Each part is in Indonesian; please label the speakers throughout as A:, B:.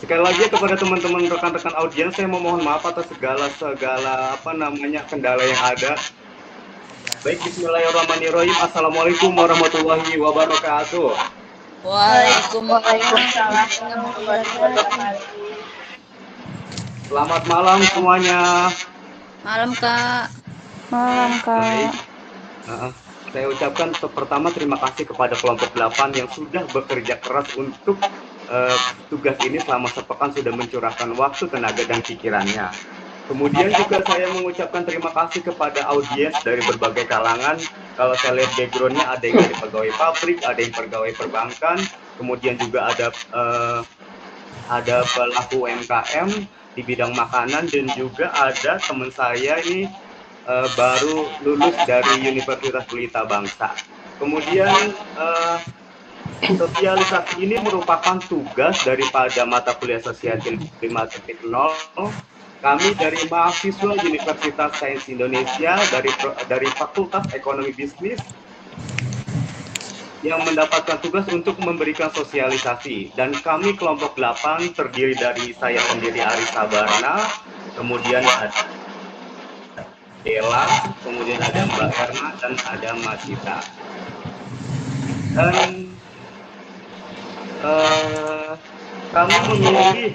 A: Sekali lagi kepada teman-teman rekan-rekan audiens, saya memohon maaf atas segala kendala yang ada. Baik, Bismillahirrahmanirrahim. Assalamualaikum warahmatullahi wabarakatuh.
B: Waalaikumsalam
C: Waalaikumsalam
B: warahmatullahi
C: warahmatullahi
B: wabarakatuh.
C: wabarakatuh.
A: Selamat malam semuanya.
B: Malam, Kak.
C: Malam,
A: Baik,
C: Kak.
A: saya ucapkan pertama terima kasih kepada kelompok 8 yang sudah bekerja keras untuk tugas ini selama sepekan, sudah mencurahkan waktu, tenaga, dan pikirannya. Kemudian juga saya mengucapkan terima kasih kepada audiens dari berbagai kalangan. Kalau saya lihat backgroundnya, ada yang dari pegawai pabrik, ada yang pegawai perbankan, kemudian juga ada pelaku UMKM di bidang makanan, dan juga ada teman saya ini baru lulus dari Universitas Pelita Bangsa. Kemudian sosialisasi ini merupakan tugas daripada mata kuliah Sosialisasi 5.0. Kami dari mahasiswa Universitas Sains Indonesia dari Fakultas Ekonomi Bisnis yang mendapatkan tugas untuk memberikan sosialisasi, dan kami kelompok 8 terdiri dari saya sendiri Aris Sabarna, kemudian ada Dela, kemudian ada Mbak Erna, dan ada Mas Sita. Dan kami memilih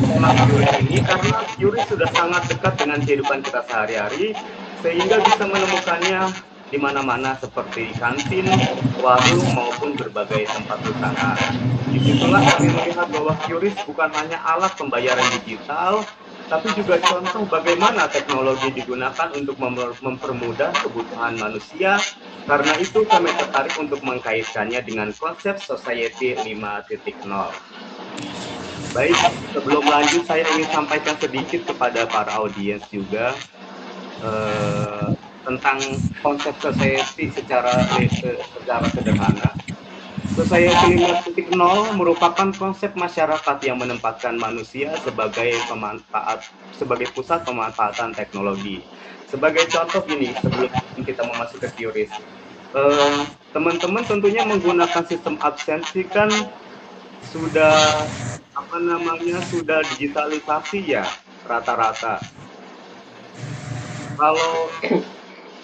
A: tema QRIS ini karena QRIS sudah sangat dekat dengan kehidupan kita sehari-hari, sehingga bisa menemukannya di mana-mana seperti kantin, warung, maupun berbagai tempat usaha. Disitulah kami melihat bahwa QRIS bukan hanya alat pembayaran digital, tapi juga contoh bagaimana teknologi digunakan untuk mempermudah kebutuhan manusia. Karena itu kami tertarik untuk mengkaitkannya dengan konsep Society 5.0. Baik, sebelum lanjut saya ingin sampaikan sedikit kepada para audiens juga tentang konsep society secara sederhana. Society 5.0 merupakan konsep masyarakat yang menempatkan manusia sebagai pusat pemanfaatan teknologi. Sebagai contoh gini, sebelum kita memasuki QRIS, teman-teman tentunya menggunakan sistem absensi kan sudah sudah digitalisasi ya rata-rata. Kalau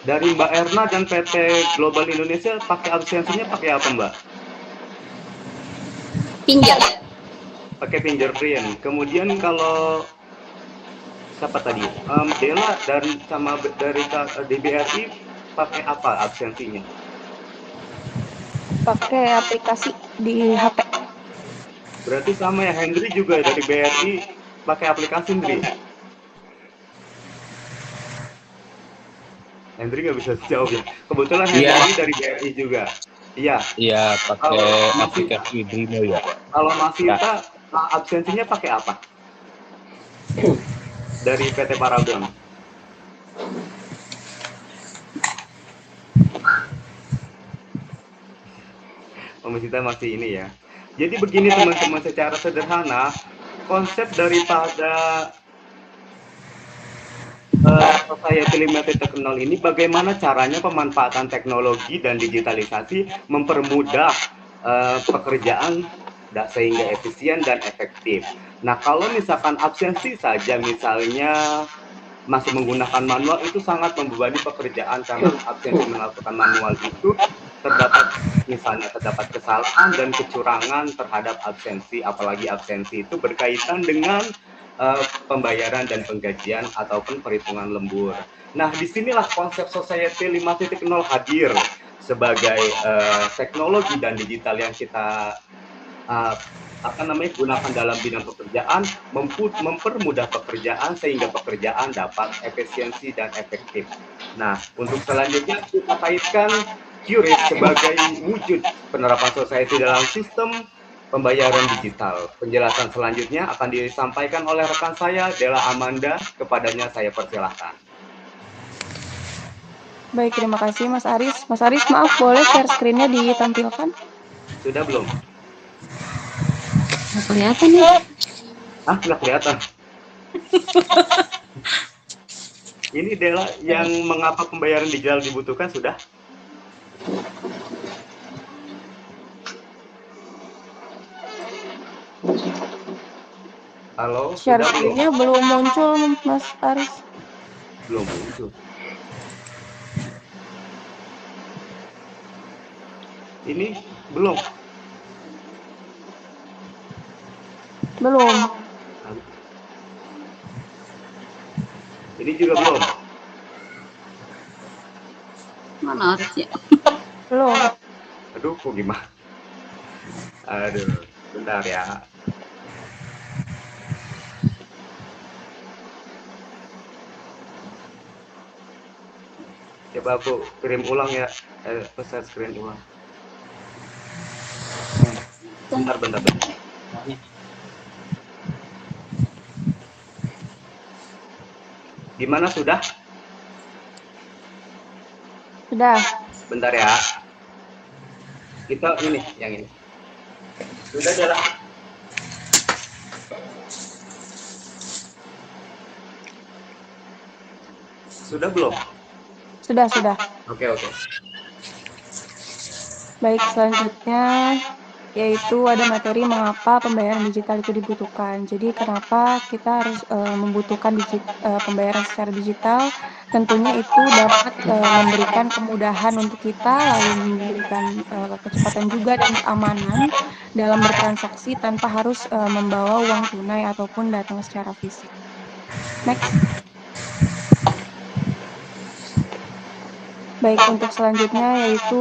A: dari Mbak Erna dan PT Global Indonesia pakai absensinya pakai apa, Mbak?
B: Pinjam.
A: Pakai fingerprint. Kemudian kalau siapa tadi? Dela dari DBRI pakai apa absensinya?
C: Pakai aplikasi di HP.
A: Berarti sama ya, Hendri juga dari BRI pakai aplikasi, Hendri. Hendri nggak bisa jawab ya. Kebetulan Hendri dari BRI juga. Iya.
D: Iya, pakai aplikasi Drimo ya.
A: Kalau Mas Sita absensinya pakai apa? Dari PT Paragon. Mas Sita masih ini ya. Jadi begini teman-teman, secara sederhana konsep daripada Society 5.0 ini bagaimana caranya pemanfaatan teknologi dan digitalisasi mempermudah pekerjaan sehingga efisien dan efektif. Nah, kalau misalkan absensi saja misalnya masih menggunakan manual, itu sangat membebani pekerjaan karena absensi melakukan manual itu terdapat kesalahan dan kecurangan terhadap absensi, apalagi absensi itu berkaitan dengan pembayaran dan penggajian ataupun perhitungan lembur. Nah, disinilah konsep Society 5.0 hadir sebagai teknologi dan digital yang kita gunakan dalam bidang pekerjaan, mempermudah pekerjaan sehingga pekerjaan dapat efisiensi dan efektif. Nah, untuk selanjutnya kita kaitkan QRIS sebagai wujud penerapan society dalam sistem pembayaran digital. Penjelasan selanjutnya akan disampaikan oleh rekan saya, Dela Amanda. Kepadanya saya persilahkan.
C: Baik, terima kasih Mas Aris. Mas Aris, maaf boleh share screen-nya ditampilkan?
A: Sudah belum?
B: Nggak kelihatan ya?
A: Nggak kelihatan. Ini Dela yang mengapa pembayaran digital dibutuhkan sudah? Halo,
C: Share
A: sudah belum?
C: screen-nya belum muncul, Mas Aris.
A: Belum muncul. Ini belum.
C: Belum.
A: Ini juga belum.
B: Mana Aris ya?
C: Belum.
A: Aduh, kok gimana? Aduh, bentar ya. Coba aku kirim ulang ya. Share screen ulang. Bentar, bentar, bentar. Gimana sudah?
C: Sudah.
A: Bentar ya. Kita ini, yang ini. Sudah jalan. Sudah belum?
C: Sudah.
A: Oke.
C: Baik, selanjutnya yaitu ada materi mengapa pembayaran digital itu dibutuhkan. Jadi kenapa kita harus membutuhkan pembayaran secara digital? Tentunya itu dapat memberikan kemudahan untuk kita, lalu memberikan kecepatan juga dan keamanan dalam bertransaksi tanpa harus membawa uang tunai ataupun datang secara fisik. Next. Baik, untuk selanjutnya yaitu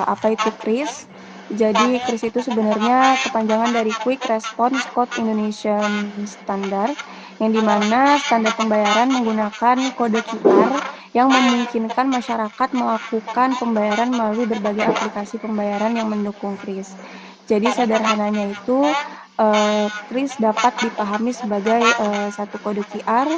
C: apa itu KRIS? Jadi KRIS itu sebenarnya kepanjangan dari Quick Response Code Indonesian Standard, yang dimana standar pembayaran menggunakan kode QR yang memungkinkan masyarakat melakukan pembayaran melalui berbagai aplikasi pembayaran yang mendukung KRIS. Jadi sederhananya itu KRIS dapat dipahami sebagai satu kode QR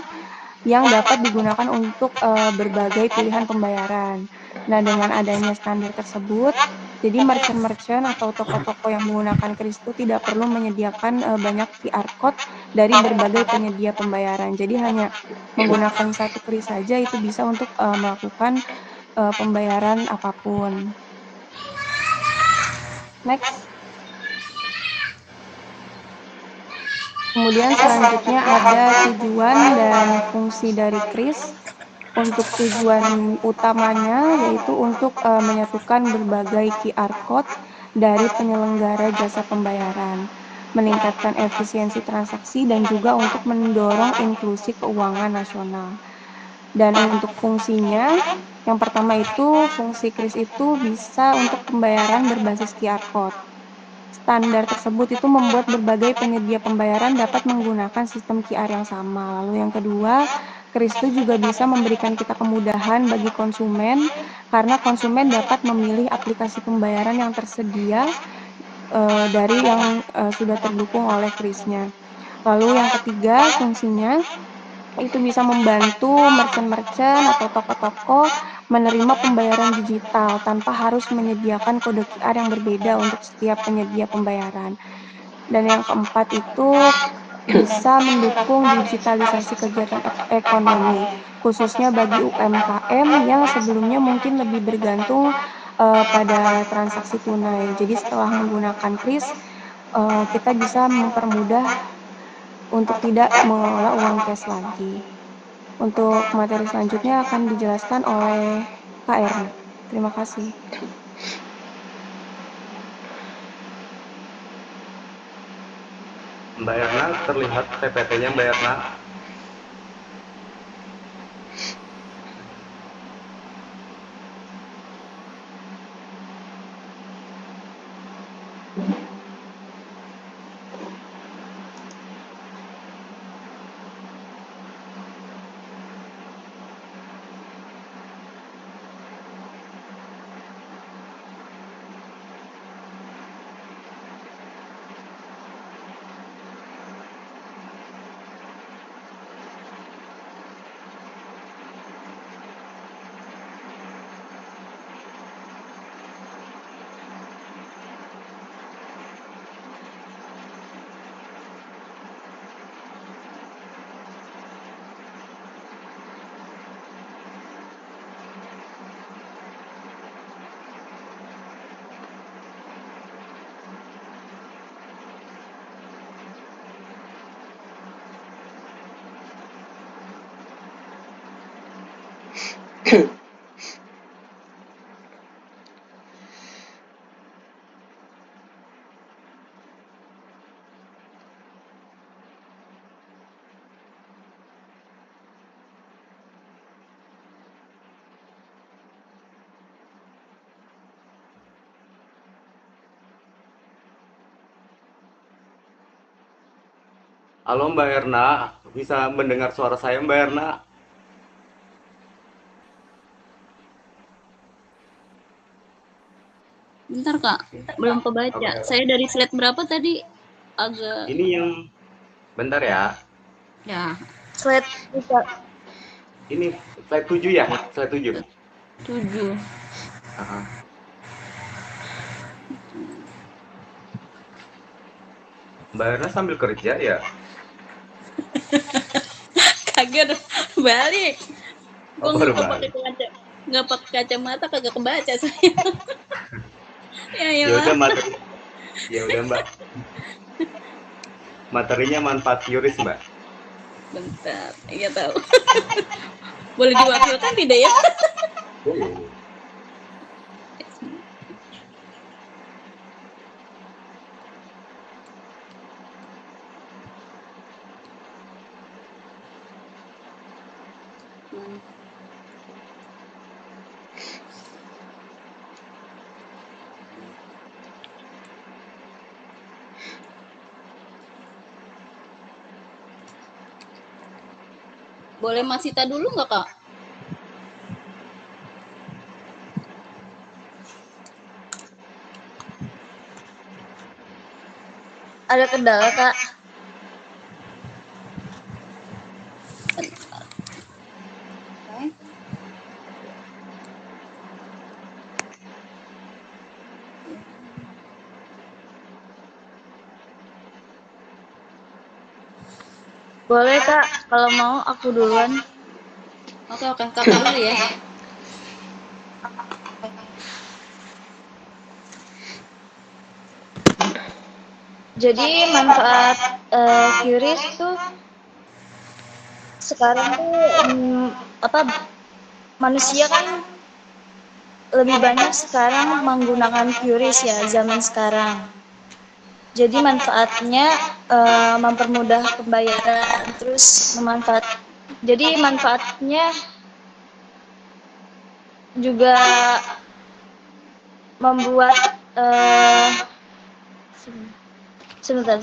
C: yang dapat digunakan untuk berbagai pilihan pembayaran. Nah, dengan adanya standar tersebut, jadi merchant-merchant atau toko-toko yang menggunakan KRIS itu tidak perlu menyediakan banyak QR code dari berbagai penyedia pembayaran. Jadi hanya menggunakan satu KRIS saja itu bisa untuk melakukan pembayaran apapun. Next. Kemudian selanjutnya ada tujuan dan fungsi dari KRIS. Untuk tujuan utamanya yaitu untuk menyatukan berbagai QR code dari penyelenggara jasa pembayaran, meningkatkan efisiensi transaksi dan juga untuk mendorong inklusi keuangan nasional. Dan untuk fungsinya, yang pertama itu fungsi KRIS itu bisa untuk pembayaran berbasis QR code. Standar tersebut itu membuat berbagai penyedia pembayaran dapat menggunakan sistem QR yang sama. Lalu yang kedua, KRIS itu juga bisa memberikan kita kemudahan bagi konsumen karena konsumen dapat memilih aplikasi pembayaran yang tersedia dari yang sudah terdukung oleh KRIS-nya. Lalu yang ketiga, fungsinya itu bisa membantu merchant-merchant atau toko-toko menerima pembayaran digital tanpa harus menyediakan kode QR yang berbeda untuk setiap penyedia pembayaran. Dan yang keempat itu bisa mendukung digitalisasi kegiatan ekonomi, khususnya bagi UMKM yang sebelumnya mungkin lebih bergantung pada transaksi tunai. Jadi setelah menggunakan KRIS, kita bisa mempermudah untuk tidak mengelola uang cash lagi. Untuk materi selanjutnya akan dijelaskan oleh Kak Erna. Terima kasih.
A: Mbak Erna, terlihat PPT-nya Mbak Erna. Halo Mbak Erna, bisa mendengar suara saya Mbak Erna?
B: Bentar Kak, belum kebaca.
A: Oke,
B: Saya dari slide berapa tadi? Agak
A: ini yang bentar ya.
B: ya
E: Slide bisa.
A: Ini slide 7 ya, slide 7.
B: 7.
A: Ah, Mbak Erna sambil kerja ya?
B: Kaget balik. Gue
A: Oh, baru
B: nggak pakai
A: balik.
B: kaca, nggak pakai kacamata kagak kebaca saya. Ya
A: Ya
B: iyalah.
A: udah materi, ya udah Mbak. Materinya manfaat QRIS Mbak.
B: Bentar, iya tahu. Boleh diwakilkan tidak ya?
A: Boleh.
B: Boleh Mas Sita dulu nggak Kak?
E: Ada kendala, Kak.
B: Bentar. Oke.
E: Boleh, Kak. Kalau mau aku duluan.
B: Oke, Kakak dulu ya.
E: Jadi manfaat QRIS tuh sekarang tuh manusia kan lebih banyak sekarang menggunakan QRIS ya zaman sekarang. Jadi manfaatnya mempermudah pembayaran, terus jadi manfaatnya juga membuat sebentar.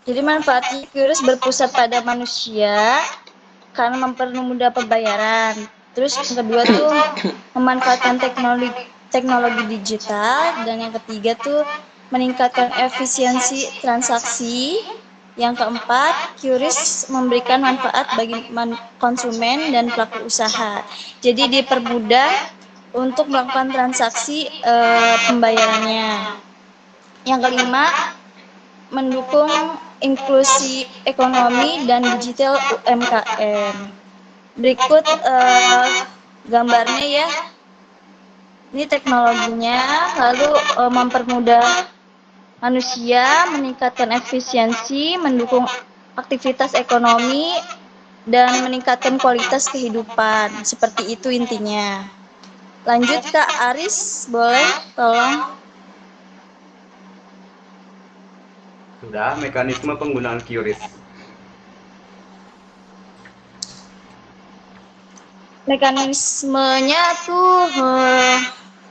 E: Jadi manfaatnya QRIS berpusat pada manusia karena mempermudah pembayaran. Terus yang kedua tuh memanfaatkan teknologi digital, dan yang ketiga tuh meningkatkan efisiensi transaksi. Yang keempat, QRIS memberikan manfaat bagi konsumen dan pelaku usaha. Jadi dipermudah untuk melakukan transaksi pembayarannya. Yang kelima, mendukung inklusi ekonomi dan digital UMKM. Berikut gambarnya ya. Ini teknologinya, lalu mempermudah manusia, meningkatkan efisiensi, mendukung aktivitas ekonomi, dan meningkatkan kualitas kehidupan. Seperti itu intinya. Lanjut Kak Aris, boleh tolong?
A: Sudah mekanisme penggunaan QRIS.
E: Mekanismenya tuh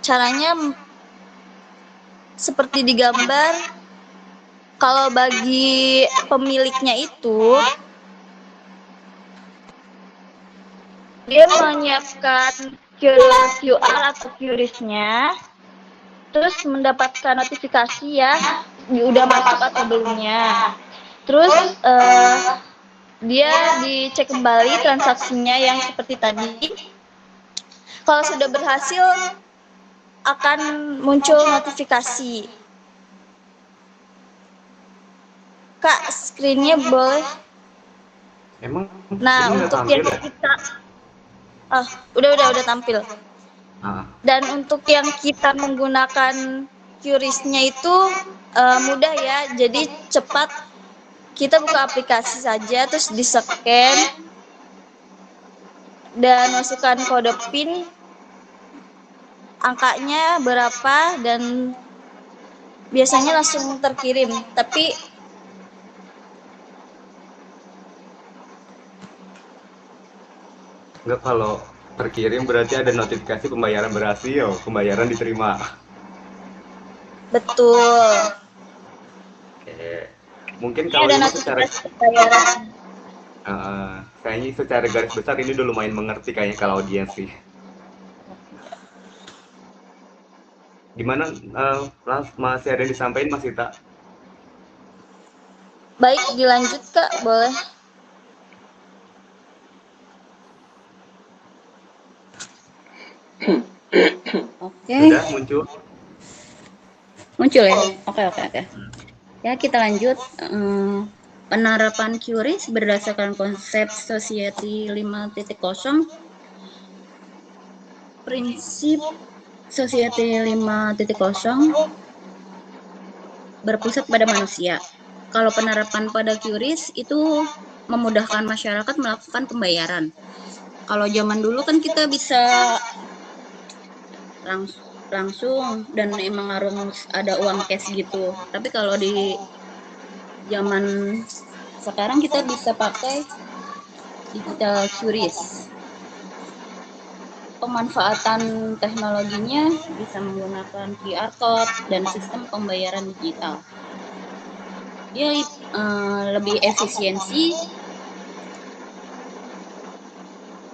E: caranya seperti digambar. Kalau bagi pemiliknya itu, dia menyiapkan QR atau QRIS-nya, terus mendapatkan notifikasi ya, udah masuk atau belumnya. Terus dia dicek kembali transaksinya yang seperti tadi. Kalau sudah berhasil, akan muncul notifikasi. Kak, screen-nya boleh?
A: Emang
E: Nah,
A: ini nggak
E: untuk
A: tampil
E: yang
A: ya?
E: kita udah tampil.
A: Ah,
E: Dan untuk yang kita menggunakan QRIS-nya itu mudah ya, jadi cepat. Kita buka aplikasi saja, terus di-scan dan masukkan kode PIN, angkanya berapa, dan biasanya langsung terkirim. Tapi
A: enggak, kalau terkirim berarti ada notifikasi pembayaran berhasil, pembayaran diterima.
E: betul,
A: Oke. Mungkin
E: ini
A: kalau
E: ada
A: ini
E: notifikasi pembayaran.
A: kayaknya secara garis besar ini udah lumayan mengerti kayaknya kalau audiens sih. Gimana, masih ada yang disampaikan Mas Ita?
E: Baik, dilanjut Kak, boleh.
B: Oke,
A: Sudah muncul?
B: muncul ya. Oke. Ya, kita lanjut. Penerapan QRIS berdasarkan konsep Society 5.0. Prinsip Society 5.0 berpusat pada manusia. Kalau penerapan pada QRIS itu memudahkan masyarakat melakukan pembayaran. Kalau zaman dulu kan kita bisa langsung dan emang harus ada uang cash gitu. Tapi kalau di zaman sekarang kita bisa pakai digital QRIS. Pemanfaatan teknologinya bisa menggunakan QR code dan sistem pembayaran digital. Dia lebih efisiensi,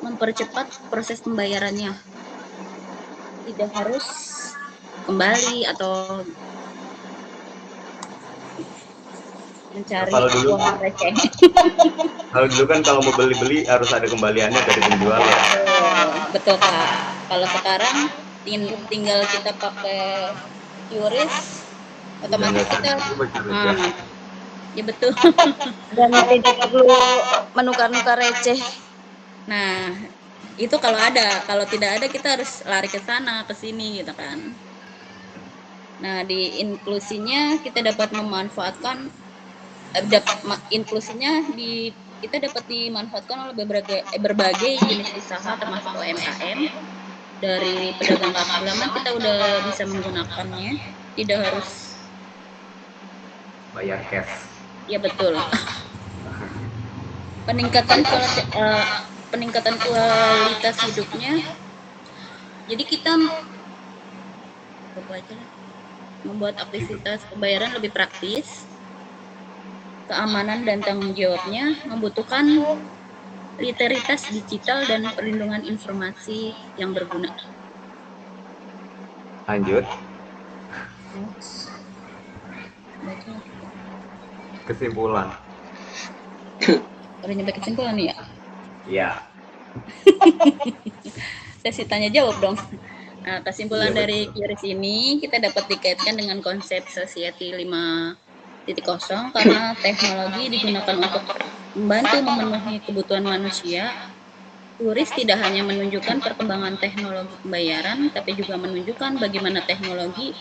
B: mempercepat proses pembayarannya. Tidak harus kembali atau mencari
A: Kalau dulu,
B: uang receh.
A: kan kalau mau beli harus ada kembaliannya dari penjual ya.
B: Betul Kak. Kalau sekarang tinggal kita pakai QRIS, otomatis kita ya betul.
E: Dan tidak perlu menukar-nukar receh.
B: Nah, itu kalau ada. Kalau tidak ada kita harus lari ke sana, ke sini gitu kan. Nah, di inklusinya kita dapat memanfaatkan kita dapat dimanfaatkan oleh berbagai jenis usaha termasuk UMKM. Dari pedagang kaki lima kita udah bisa menggunakannya, tidak harus
A: Bayar cash.
B: ya betul. Peningkatan kualitas hidupnya. Jadi kita membuat aktivitas pembayaran lebih praktis, keamanan dan tanggung jawabnya membutuhkan literatus digital dan perlindungan informasi yang berguna.
A: Lanjut. Kesimpulan.
B: Udah nyampe kesimpulan nih ya?
A: Iya.
B: Sesi tanya jawab dong. Nah, kesimpulan
A: Iya,
B: dari QRIS ini kita dapat dikaitkan dengan konsep Society 5.0 karena teknologi digunakan untuk membantu memenuhi kebutuhan manusia. QRIS tidak hanya menunjukkan perkembangan teknologi pembayaran, tapi juga menunjukkan bagaimana teknologi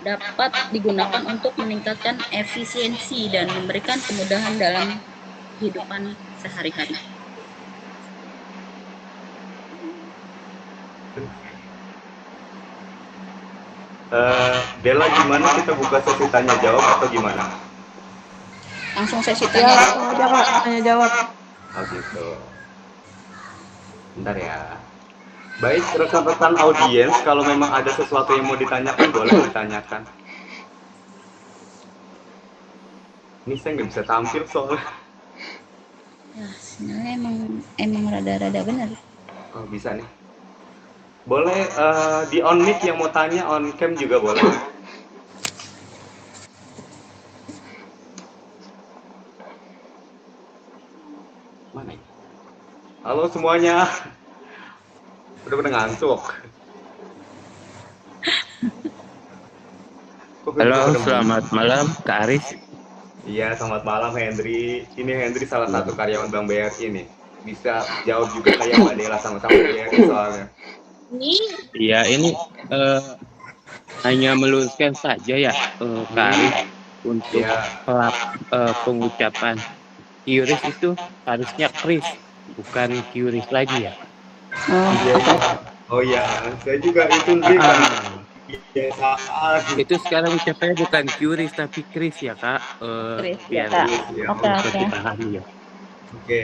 B: dapat digunakan untuk meningkatkan efisiensi dan memberikan kemudahan dalam kehidupan sehari-hari.
A: Bella, gimana kita buka sesi tanya jawab atau gimana?
B: Langsung sesi
C: Ya,
B: tanya.
C: langsung aja Kak, tanya jawab.
A: Oh gitu. Bentar ya. Baik, rekan-rekan audiens, kalau memang ada sesuatu yang mau ditanyakan, boleh ditanyakan. Ini saya nggak bisa tampil soalnya.
B: Ya, sebenarnya emang rada-rada benar.
A: Oh, bisa nih. Boleh di on mic yang mau tanya, on cam juga boleh. Mana ini? Halo semuanya. Udah pada ngantuk.
D: Halo, selamat malam Kak Aris.
A: Iya, selamat malam Hendri. Ini Hendri salah satu karyawan Bank BRI nih. Bisa jawab juga kayak Mbak Dela sama-sama BRI soalnya.
D: Ya, ini hanya meluruskan saja ya, Kak Arif, untuk
A: Ya,
D: pengucapan QRIS itu harusnya Kris, bukan QRIS lagi ya.
A: iya, iya. Oh iya, saya juga itu Ndri karena
D: Ah,
A: kebiasaan.
D: itu sekarang ucapannya bukan QRIS tapi Kris ya Kak.
B: Chris ya
D: Biar
B: kak.
A: Terus ya,
B: Oke
A: oh,
D: bisa
B: oke.
D: dipahami ya.
A: oke.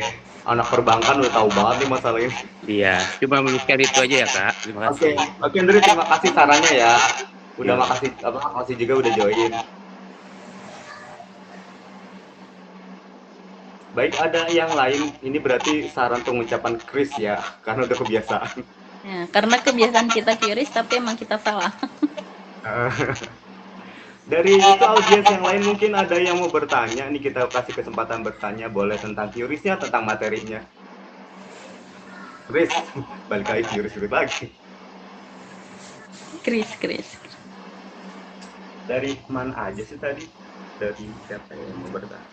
A: Anak perbankan udah tahu banget nih masalah ini.
D: Iya, cuma meluruskan itu aja ya Kak. Terima
A: Oke,
D: kasih.
A: oke Ndri, terima kasih sarannya ya. Udah
D: Yuk.
A: makasih apa? Makasih juga udah join. Baik, ada yang lain. Ini berarti saran pengucapan Chris ya, karena udah kebiasaan.
B: Ya, karena kebiasaan kita curious tapi emang kita salah.
A: Dari itu audiens yang lain mungkin ada yang mau bertanya. Nih kita kasih kesempatan bertanya, boleh tentang teorisnya, tentang materinya. Chris, balik lagi teoris lagi.
B: Chris.
A: Dari mana aja sih tadi? Dari siapa yang mau bertanya?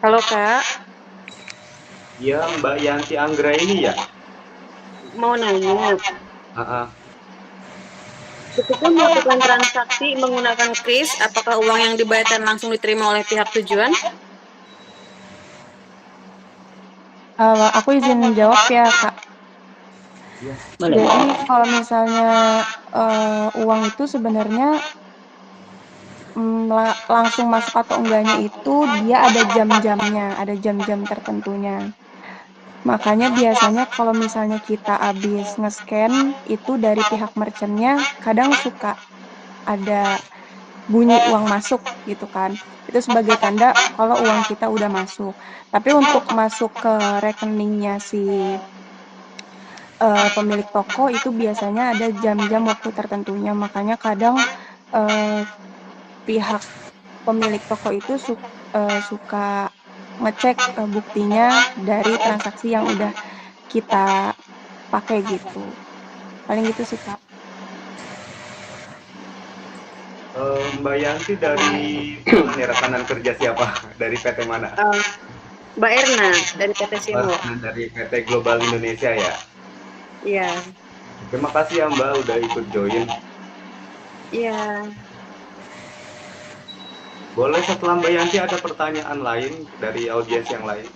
F: Halo Kak,
A: Ya, Mbak Yanti Anggra ini ya?
F: mau nanya,
A: Ah, ah.
F: ketika melakukan transaksi menggunakan kris, apakah uang yang dibayarkan langsung diterima oleh pihak tujuan?
C: Aku izin jawab ya, Kak.
B: Boleh.
C: Jadi kalau misalnya uang itu sebenarnya langsung masuk atau enggaknya itu dia ada jam-jamnya, ada jam-jam tertentunya. Makanya biasanya kalau misalnya kita habis nge-scan itu dari pihak merchantnya kadang suka ada bunyi uang masuk gitu kan. Itu sebagai tanda kalau uang kita udah masuk. Tapi untuk masuk ke rekeningnya si pemilik toko itu biasanya ada jam-jam waktu tertentunya. Makanya kadang pihak pemilik toko itu suka ngecek buktinya dari transaksi yang udah kita pakai gitu. Paling gitu sih, Kak.
A: Mbak Yanti dari mana nih rekanan kerja siapa? Dari PT mana?
F: Mbak Erna dari PT Simo.
A: Dari PT Global Indonesia ya.
F: Iya,
A: Terima kasih ya Mbak udah ikut join.
F: iya.
A: Boleh setelah Mbak Yanti ada pertanyaan lain dari audiens yang lain?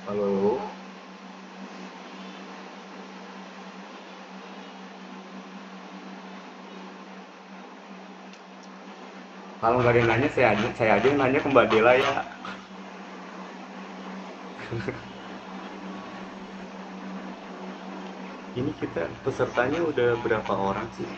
A: Halo. Kalau nggak ada yang nanya, saya aja yang nanya ke Mbak Dela ya. Ini kita pesertanya udah berapa orang sih?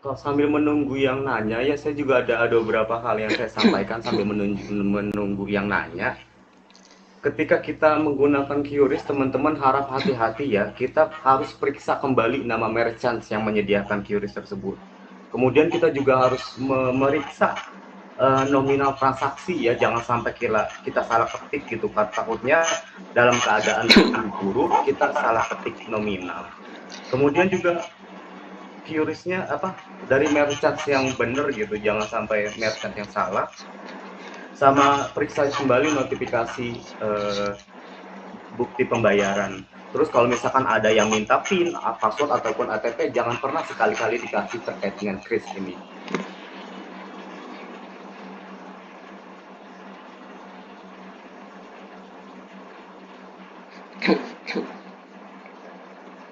A: Kalau sambil menunggu yang nanya, ya saya juga ada beberapa hal yang saya sampaikan sambil menunggu yang nanya. Ketika kita menggunakan QRIS, teman-teman harap hati-hati ya. Kita harus periksa kembali nama merchant yang menyediakan QRIS tersebut. Kemudian kita juga harus memeriksa nominal transaksi ya, jangan sampai kita salah ketik gitu kan. Takutnya dalam keadaan buru-buru kita salah ketik nominal. Kemudian juga QRIS-nya dari merchant yang benar gitu, jangan sampai merchant yang salah. Sama periksa kembali notifikasi bukti pembayaran. Terus kalau misalkan ada yang minta PIN, password ataupun ATP, jangan pernah sekali-kali dikasih terkait dengan Kris ini.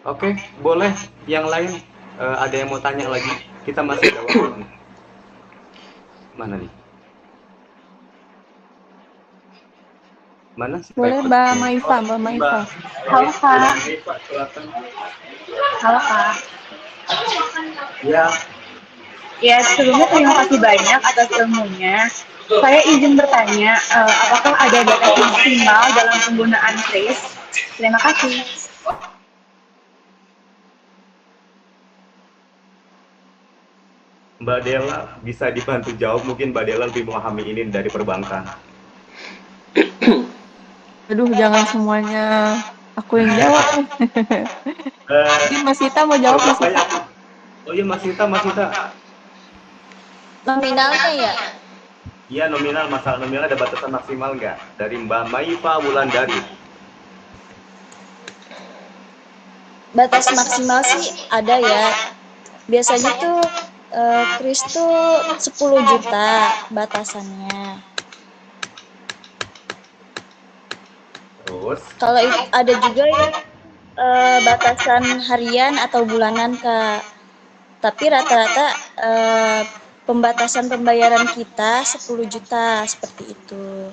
A: Oke, boleh. Yang lain ada yang mau tanya lagi? Kita masih ada waktu. Mana nih? Mana sih?
C: Boleh Mbak Maifa, Mbak Maifa.
E: Halo Kak. Halo Kak.
A: Ya,
G: Ya, sebelumnya terima kasih banyak atas ilmunya. Saya izin bertanya, apakah ada batas maksimal dalam penggunaan kris? Terima kasih.
A: Mbak Dela bisa dibantu jawab, mungkin Mbak Dela lebih memahami ini dari perbankan.
C: Aduh, jangan semuanya aku yang jawab. Mungkin Mas Sita mau jawab, Mas Sita.
A: Oh iya, Mas Sita.
E: Nominalnya ya?
A: Iya, nominal. Masalah nominal ada batasan maksimal nggak? Dari Mbak Maifa Wulandari.
E: Batas maksimal sih ada ya. Biasanya tuh kris tuh 10 juta batasannya.
A: Terus,
E: Kalau ada juga ya batasan harian atau bulanan Kak. Tapi rata-rata pembatasan pembayaran kita 10 juta seperti itu.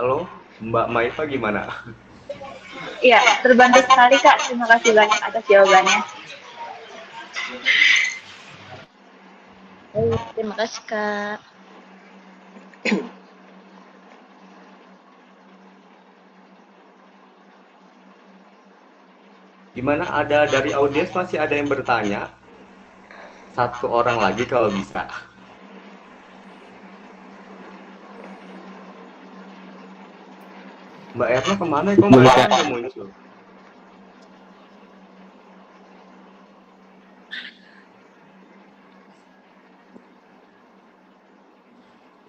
A: halo, Mbak Maifa gimana?
G: Iya, terbantu sekali Kak. Terima kasih banyak atas jawabannya.
E: Terima kasih Kak.
A: Gimana, ada dari audiens masih ada yang bertanya? Satu orang lagi kalau bisa. Mbak Erna kemana? Kok Mbak Erna nggak muncul?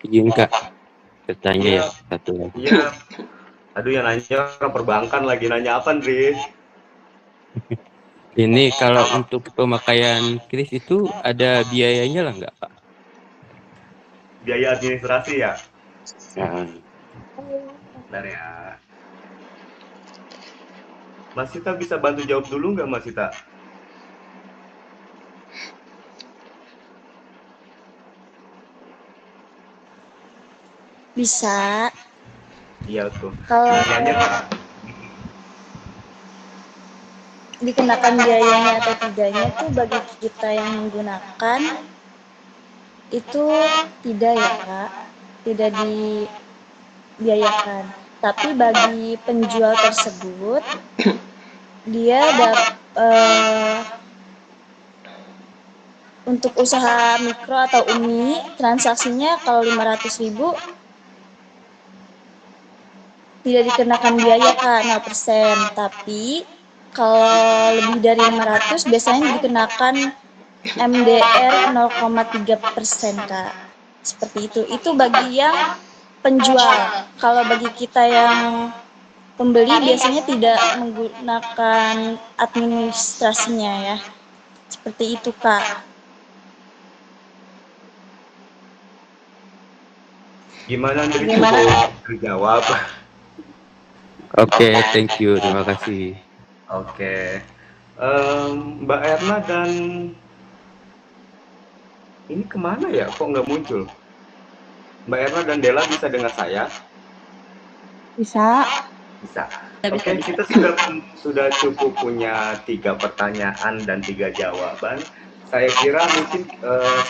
D: Izin Kak, bertanya ya satu lagi.
A: Iya. Aduh, yang nanya orang perbankan lagi. Nanya apa, Andri?
D: Ini kalau untuk pemakaian kris itu ada biayanya lah nggak Pak?
A: Biaya administrasi ya?
D: Nah,
A: Bentar ya. Mas Sita bisa bantu jawab dulu nggak, Mas Sita?
E: Bisa.
A: Iya tuh.
E: Kalau
A: Nanya
E: dikenakan biayanya atau tidaknya tuh bagi kita yang menggunakan itu tidak ya Kak, tidak dibiayakan. Tapi bagi penjual tersebut dia untuk usaha mikro atau umi transaksinya kalau 500.000 tidak dikenakan biaya Kak 0%, tapi kalau lebih dari 500 biasanya dikenakan MDR 0,3% Kak. Seperti itu. Itu bagi yang penjual. Kalau bagi kita yang pembeli biasanya tidak menggunakan administrasinya ya. Seperti itu Kak.
A: gimana, Andri?
E: Gimana?
A: Cukup terjawab.
D: Oke, thank you, terima kasih.
A: Oke. Mbak Erna dan ini kemana ya? Kok nggak muncul? Mbak Erna dan Dela bisa dengar saya?
C: Bisa.
A: Bisa.
B: Bisa,
A: Oke,
B: bisa.
A: kita sudah cukup punya 3 pertanyaan dan 3 jawaban. Saya kira mungkin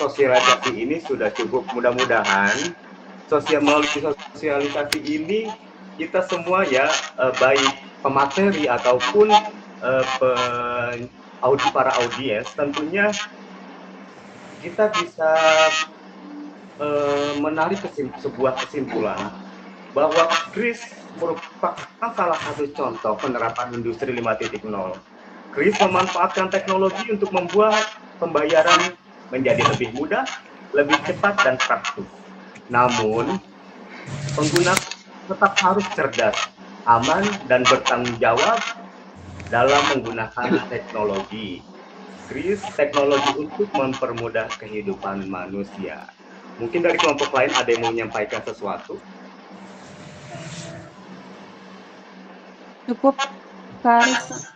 A: sosialisasi ini sudah cukup. Mudah-mudahan melalui sosialisasi ini kita semua ya, baik pemateri ataupun para audiens, tentunya kita bisa menarik sebuah kesimpulan bahwa KRIS merupakan salah satu contoh penerapan industri 5.0. KRIS memanfaatkan teknologi untuk membuat pembayaran menjadi lebih mudah, lebih cepat dan praktis. Namun, pengguna tetap harus cerdas, aman dan bertanggung jawab dalam menggunakan teknologi. KRIS teknologi untuk mempermudah kehidupan manusia. Mungkin dari kelompok lain ada yang mau menyampaikan sesuatu?
C: Cukup, Karis.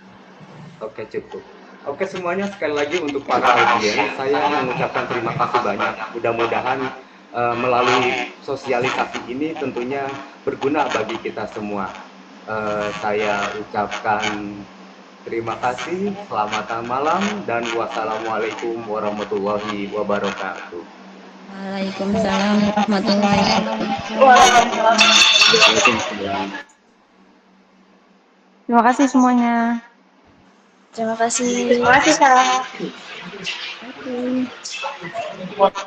A: Oke, cukup. Oke semuanya, sekali lagi untuk para audiens, saya mengucapkan terima kasih banyak. Mudah-mudahan melalui sosialisasi ini tentunya berguna bagi kita semua. Saya ucapkan terima kasih, selamat malam, dan wassalamualaikum warahmatullahi wabarakatuh.
B: Waalaikumsalam warahmatullahi wabarakatuh.
G: Waalaikumsalam.
A: Waalaikumsalam.
C: Terima kasih semuanya.
E: Terima kasih.
G: Terima kasih, Kak.
B: Oke.